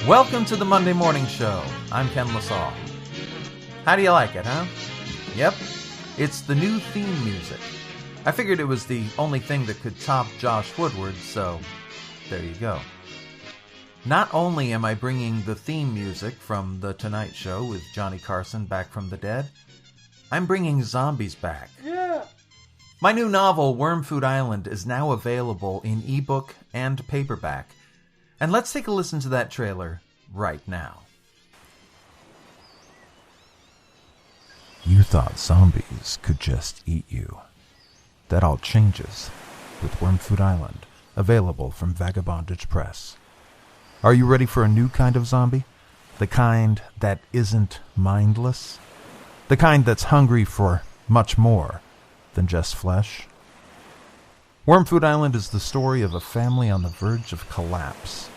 Welcome to the Monday Morning Show. I'm Ken LaSalle. How do you like it, huh? Yep, it's the new theme music. I figured it was the only thing that could top Josh Woodward, so there you go. Not only am I bringing the theme music from The Tonight Show with Johnny Carson back from the dead, I'm bringing zombies back. Yeah. My new novel, Worm Food Island, is now available in ebook and paperback. And let's take a listen to that trailer right now. You thought zombies could just eat you. That all changes with Worm Food Island, available from Vagabondage Press. Are you ready for a new kind of zombie? The kind that isn't mindless? The kind that's hungry for much more than just flesh? Worm Food Island is the story of a family on the verge of collapse.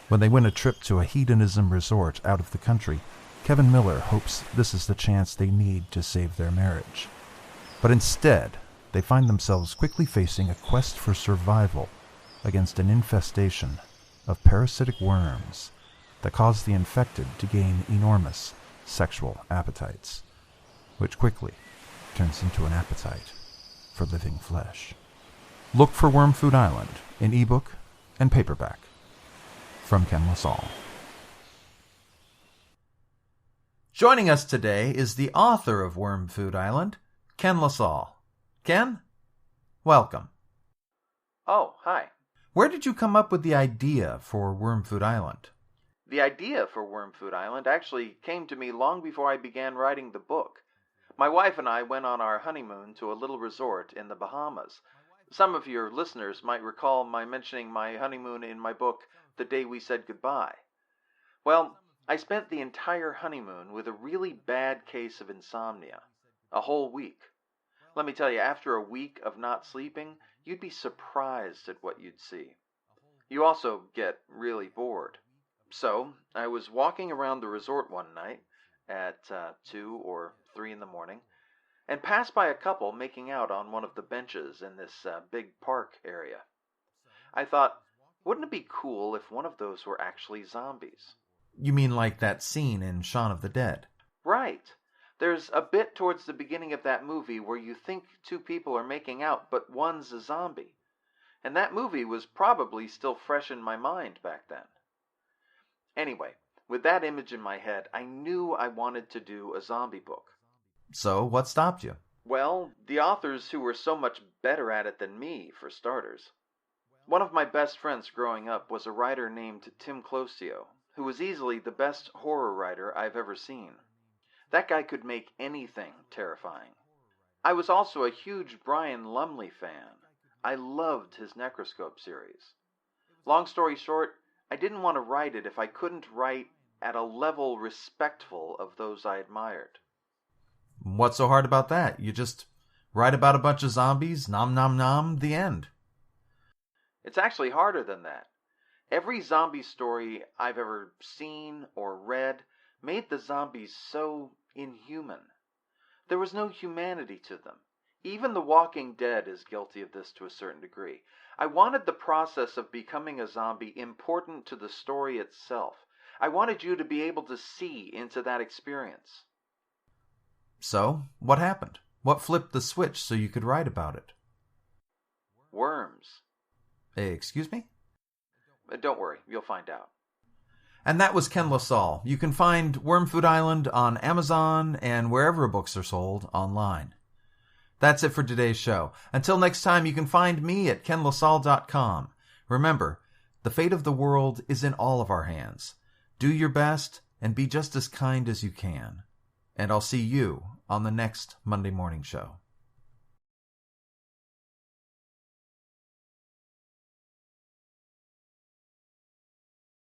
When they win a trip to a hedonism resort out of the country, Kevin Miller hopes this is the chance they need to save their marriage. But instead, they find themselves quickly facing a quest for survival against an infestation of parasitic worms that cause the infected to gain enormous sexual appetites, which quickly turns into an appetite for living flesh. Look for Worm Food Island in ebook and paperback. From Ken LaSalle. Joining us today is the author of Worm Food Island, Ken LaSalle. Ken, welcome. Oh, hi. Where did you come up with the idea for Worm Food Island? The idea for Worm Food Island actually came to me long before I began writing the book. My wife and I went on our honeymoon to a little resort in the Bahamas. Some of your listeners might recall my mentioning my honeymoon in my book, The Day We Said Goodbye. Well, I spent the entire honeymoon with a really bad case of insomnia. A whole week. Let me tell you, after a week of not sleeping, you'd be surprised at what you'd see. You also get really bored. So, I was walking around the resort one night at 2 or 3 in the morning, and passed by a couple making out on one of the benches in this big park area. I thought, wouldn't it be cool if one of those were actually zombies? You mean like that scene in Shaun of the Dead? Right. There's a bit towards the beginning of that movie where you think two people are making out, but one's a zombie. And that movie was probably still fresh in my mind back then. Anyway, with that image in my head, I knew I wanted to do a zombie book. So, what stopped you? Well, the authors who were so much better at it than me, for starters. One of my best friends growing up was a writer named Tim Closio, who was easily the best horror writer I've ever seen. That guy could make anything terrifying. I was also a huge Brian Lumley fan. I loved his Necroscope series. Long story short, I didn't want to write it if I couldn't write at a level respectful of those I admired. What's so hard about that? You just write about a bunch of zombies, nom nom nom, the end. It's actually harder than that. Every zombie story I've ever seen or read made the zombies so inhuman. There was no humanity to them. Even The Walking Dead is guilty of this to a certain degree. I wanted the process of becoming a zombie important to the story itself. I wanted you to be able to see into that experience. So, what happened? What flipped the switch so you could write about it? Worms. Excuse me? Don't worry, you'll find out. And that was Ken LaSalle. You can find Worm Food Island on Amazon and wherever books are sold online. That's it for today's show. Until next time, you can find me at kenlasalle.com. Remember, the fate of the world is in all of our hands. Do your best and be just as kind as you can. And I'll see you on the next Monday Morning Show.